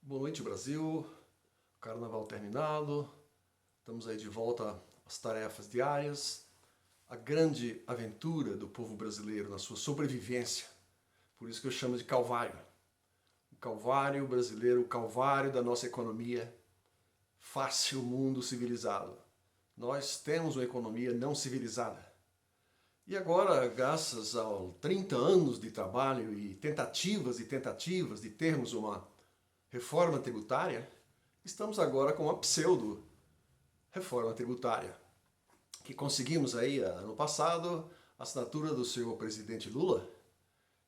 Boa noite, Brasil. Carnaval terminado. Estamos aí de volta às tarefas diárias. A grande aventura do povo brasileiro na sua sobrevivência. Por isso que eu chamo de Calvário. O Calvário brasileiro, o Calvário da nossa economia face o mundo civilizado. Nós temos uma economia não civilizada. E agora, graças a 30 anos de trabalho e tentativas de termos uma reforma tributária, estamos agora com uma pseudo-reforma tributária, que conseguimos aí, ano passado, a assinatura do senhor presidente Lula,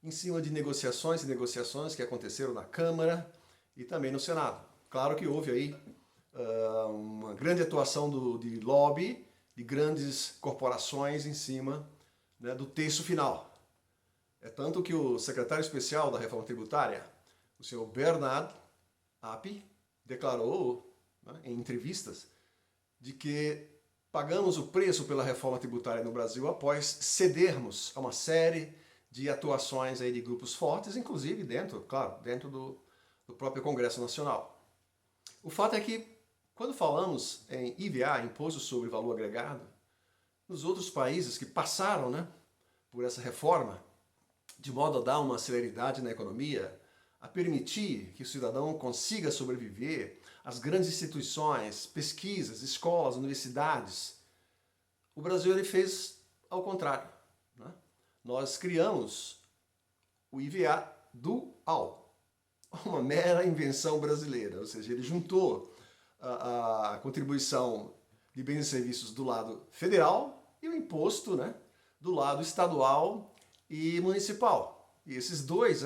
em cima de negociações e negociações que aconteceram na Câmara e também no Senado. Claro que houve aí uma grande atuação de lobby, de grandes corporações em cima, né, do texto final. É tanto que o secretário especial da reforma tributária, o senhor Bernard Api, declarou, né, em entrevistas de que pagamos o preço pela reforma tributária no Brasil após cedermos a uma série de atuações aí de grupos fortes, inclusive dentro do próprio Congresso Nacional. O fato é que, quando falamos em IVA, Imposto sobre Valor Agregado, nos outros países que passaram, né, por essa reforma, de modo a dar uma celeridade na economia, a permitir que o cidadão consiga sobreviver às grandes instituições, pesquisas, escolas, universidades, o Brasil ele fez ao contrário, né? Nós criamos o IVA dual, uma mera invenção brasileira, ou seja, ele juntou a contribuição de bens e serviços do lado federal e o imposto, né, do lado estadual e municipal. E esses dois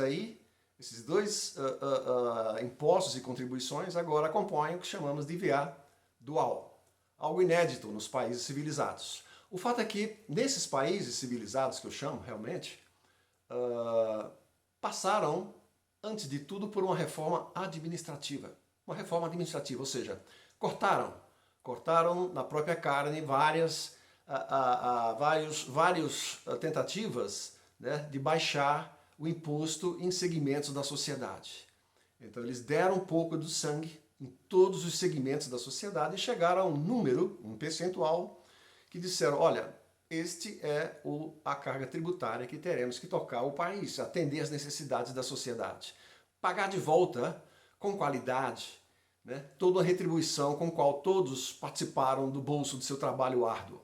impostos e contribuições agora compõem o que chamamos de IVA dual. Algo inédito nos países civilizados. O fato é que, nesses países civilizados que eu chamo realmente, passaram, antes de tudo, por uma reforma administrativa. Uma reforma administrativa, ou seja, cortaram na própria carne várias tentativas, né, de baixar o imposto em segmentos da sociedade. Então eles deram um pouco do sangue em todos os segmentos da sociedade e chegaram a um número, um percentual, que disseram, olha, este é a carga tributária que teremos que tocar o país, atender às necessidades da sociedade. Pagar de volta, com qualidade, né, toda a retribuição com a qual todos participaram do bolso do seu trabalho árduo.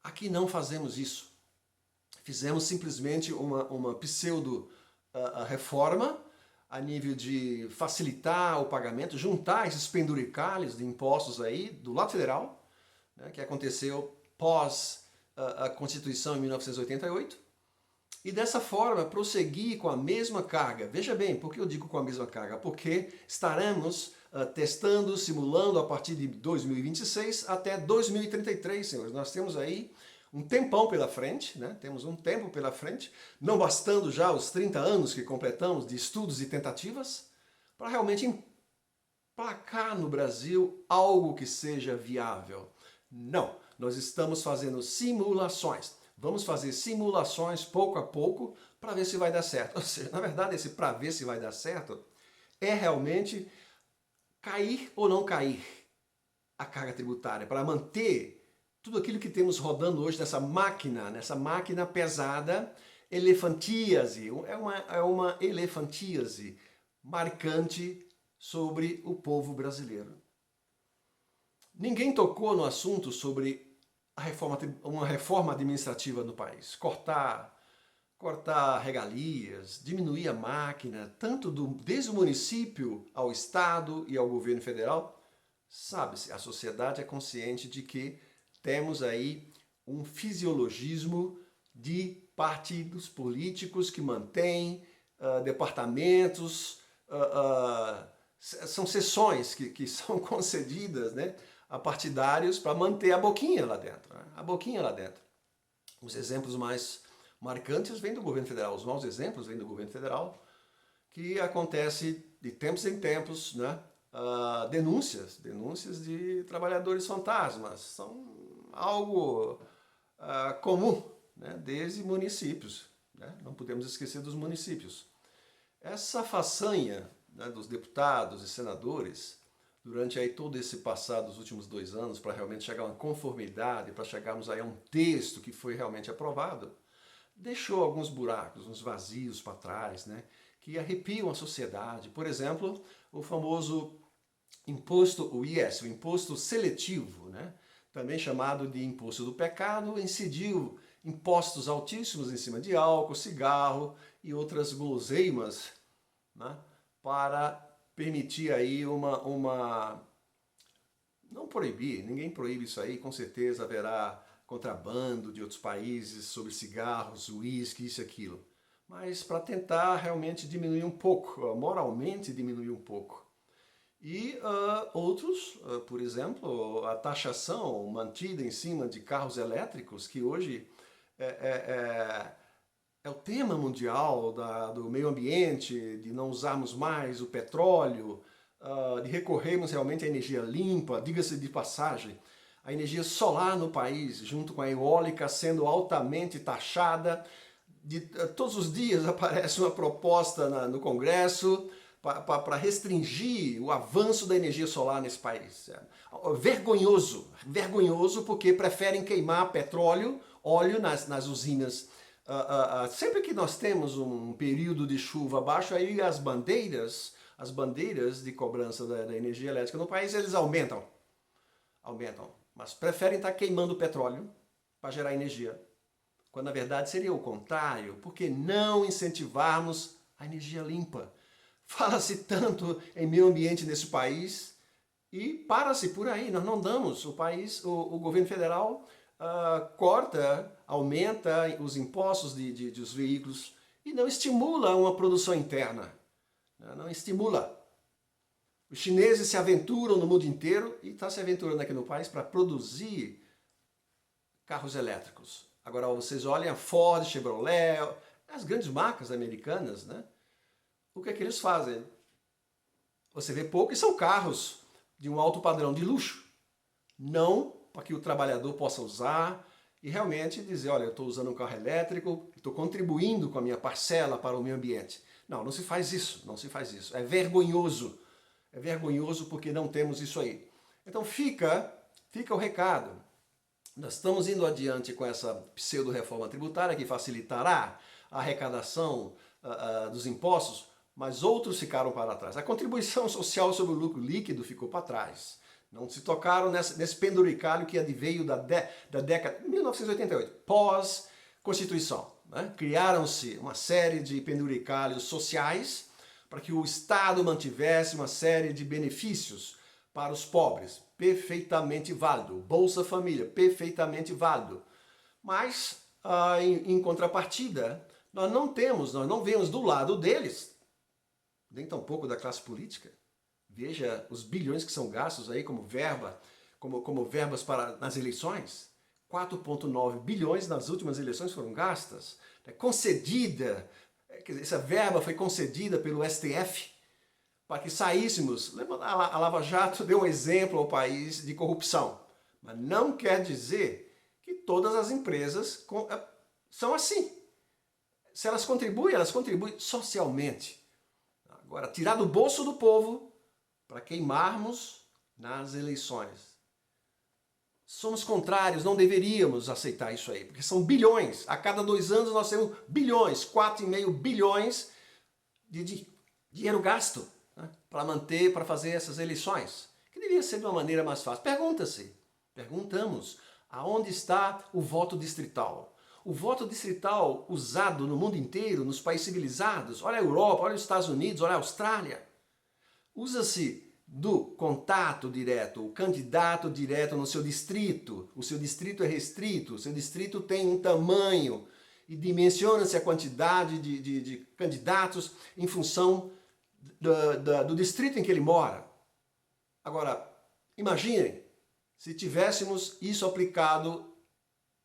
Aqui não fazemos isso. Fizemos simplesmente uma pseudo-reforma a nível de facilitar o pagamento, juntar esses penduricalhos de impostos aí do lado federal, né, que aconteceu pós a Constituição em 1988, e dessa forma prosseguir com a mesma carga. Veja bem, por que eu digo com a mesma carga? Porque estaremos testando, simulando a partir de 2026 até 2033, senhores. Nós temos aí um tempão pela frente, né? Temos um tempo pela frente, não bastando já os 30 anos que completamos de estudos e tentativas, para realmente emplacar no Brasil algo que seja viável. Não, nós estamos fazendo simulações. Vamos fazer simulações pouco a pouco para ver se vai dar certo. Ou seja, na verdade, esse para ver se vai dar certo é realmente cair ou não cair a carga tributária, para manter tudo aquilo que temos rodando hoje nessa máquina pesada, elefantíase, é uma elefantíase marcante sobre o povo brasileiro. Ninguém tocou no assunto sobre uma reforma administrativa no país. Cortar regalias, diminuir a máquina, tanto desde o município ao Estado e ao governo federal. Sabe-se, a sociedade é consciente de que temos aí um fisiologismo de partidos políticos que mantêm departamentos, são sessões que são concedidas, né, a partidários para manter a boquinha lá dentro. Né? A boquinha lá dentro. Os exemplos mais marcantes vêm do governo federal, os maus exemplos vêm do governo federal, que acontece de tempos em tempos, né? Denúncias de trabalhadores fantasmas, são algo comum, né? Desde municípios, né? Não podemos esquecer dos municípios. Essa façanha né, dos deputados e senadores, durante aí todo esse passado dos últimos 2 anos, para realmente chegar a uma conformidade, para chegarmos aí a um texto que foi realmente aprovado, deixou alguns buracos, uns vazios para trás, né, que arrepiam a sociedade. Por exemplo, o famoso imposto, o IS, o imposto seletivo, né, também chamado de imposto do pecado, incidiu impostos altíssimos em cima de álcool, cigarro e outras guloseimas, né, para permitir aí não proibir, ninguém proíbe isso aí, com certeza haverá contrabando de outros países sobre cigarros, uísque, isso e aquilo. Mas para tentar realmente diminuir um pouco, moralmente diminuir um pouco. E outros, por exemplo, a taxação mantida em cima de carros elétricos, que hoje é o tema mundial do meio ambiente, de não usarmos mais o petróleo, de recorrermos realmente à energia limpa, diga-se de passagem, a energia solar no país, junto com a eólica, sendo altamente taxada. Todos os dias aparece uma proposta no Congresso para restringir o avanço da energia solar nesse país. Vergonhoso, vergonhoso, porque preferem queimar petróleo, óleo nas usinas. Sempre que nós temos um período de chuva baixo, aí as bandeiras de cobrança da energia elétrica no país, eles aumentam, mas preferem estar queimando petróleo para gerar energia, quando na verdade seria o contrário. Por que não incentivarmos a energia limpa? Fala-se tanto em meio ambiente nesse país e para-se por aí, nós não damos. O governo federal corta, aumenta os impostos dos veículos e não estimula uma produção interna, não estimula. Os chineses se aventuram no mundo inteiro e estão se aventurando aqui no país para produzir carros elétricos. Agora vocês olhem a Ford, Chevrolet, as grandes marcas americanas, né? O que é que eles fazem? Você vê pouco e são carros de um alto padrão de luxo. Não para que o trabalhador possa usar e realmente dizer, olha, eu estou usando um carro elétrico, estou contribuindo com a minha parcela para o meio ambiente. Não, não se faz isso, não se faz isso. É vergonhoso porque não temos isso aí. Então fica o recado. Nós estamos indo adiante com essa pseudo-reforma tributária que facilitará a arrecadação dos impostos, mas outros ficaram para trás. A contribuição social sobre o lucro líquido ficou para trás. Não se tocaram nesse penduricalho que adveio da década de 1988, pós-Constituição. Né? Criaram-se uma série de penduricalhos sociais para que o Estado mantivesse uma série de benefícios para os pobres. Perfeitamente válido. Bolsa Família, perfeitamente válido. Mas, em contrapartida, nós não vemos do lado deles, nem tampouco da classe política. Veja os bilhões que são gastos aí como verbas nas eleições. 4,9 bilhões nas últimas eleições foram gastas. Concedida, essa verba foi concedida pelo STF para que saíssemos. A Lava Jato deu um exemplo ao país de corrupção. Mas não quer dizer que todas as empresas são assim. Se elas contribuem socialmente. Agora, tirar do bolso do povo para queimarmos nas eleições. Somos contrários, não deveríamos aceitar isso aí, porque são bilhões. A cada 2 anos nós temos bilhões, 4,5 bilhões de dinheiro gasto, né, para fazer essas eleições, que devia ser de uma maneira mais fácil. Perguntamos, aonde está o voto distrital? O voto distrital usado no mundo inteiro, nos países civilizados, olha a Europa, olha os Estados Unidos, olha a Austrália. Usa-se do contato direto, o candidato direto no seu distrito. O seu distrito é restrito, o seu distrito tem um tamanho e dimensiona-se a quantidade de candidatos em função do distrito em que ele mora. Agora, imaginem se tivéssemos isso aplicado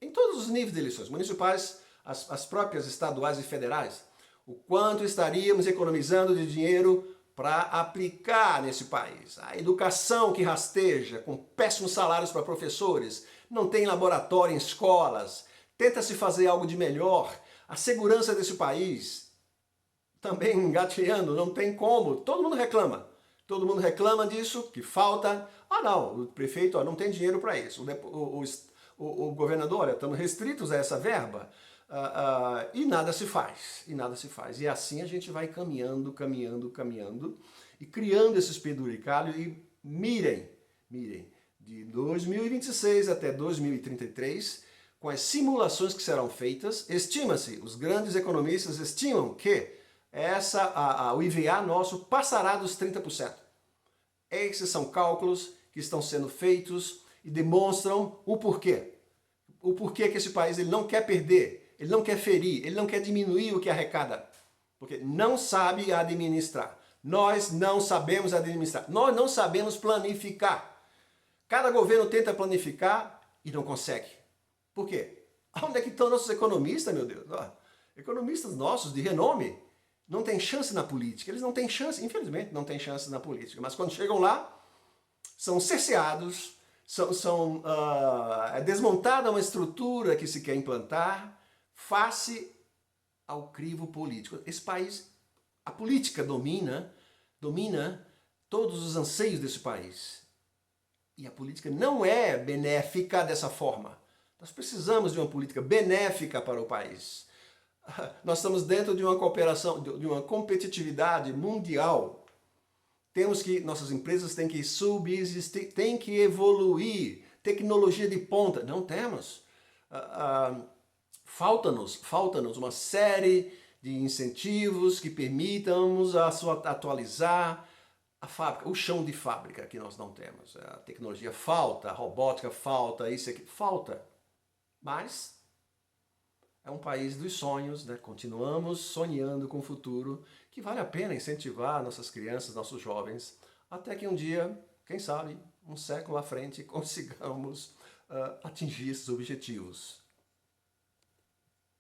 em todos os níveis de eleições, municipais, as próprias estaduais e federais. O quanto estaríamos economizando de dinheiro para aplicar nesse país. A educação que rasteja, com péssimos salários para professores, não tem laboratório em escolas, tenta-se fazer algo de melhor, a segurança desse país também engateando, não tem como. Todo mundo reclama. Todo mundo reclama disso, que falta. Ah, não, o prefeito não tem dinheiro para isso. O governador, olha, estamos restritos a essa verba. E nada se faz. E nada se faz. E assim a gente vai caminhando, caminhando e criando esses penduricalhos. E mirem, de 2026 até 2033, com as simulações que serão feitas, estima-se, os grandes economistas estimam que o IVA nosso passará dos 30%. Esses são cálculos que estão sendo feitos e demonstram o porquê. O porquê que esse país ele não quer perder, ele não quer ferir, ele não quer diminuir o que arrecada, porque não sabe administrar. Nós não sabemos administrar, nós não sabemos planificar. Cada governo tenta planificar e não consegue. Por quê? Onde é que estão nossos economistas, meu Deus? Economistas nossos de renome não têm chance na política. Eles não têm chance, infelizmente, não têm chance na política. Mas quando chegam lá, são cerceados, é desmontada uma estrutura que se quer implantar face ao crivo político. Esse país, a política domina todos os anseios desse país. E a política não é benéfica dessa forma. Nós precisamos de uma política benéfica para o país. Nós estamos dentro de uma cooperação, de uma competitividade mundial. Nossas empresas têm que subsistir, têm que evoluir. Tecnologia de ponta. Não temos. Falta-nos uma série de incentivos que permitam-nos atualizar a fábrica, o chão de fábrica que nós não temos. A tecnologia falta, a robótica falta, isso aqui falta. Mas é um país dos sonhos, né? Continuamos sonhando com o futuro, que vale a pena incentivar nossas crianças, nossos jovens, até que um dia, quem sabe, um século à frente, consigamos atingir esses objetivos.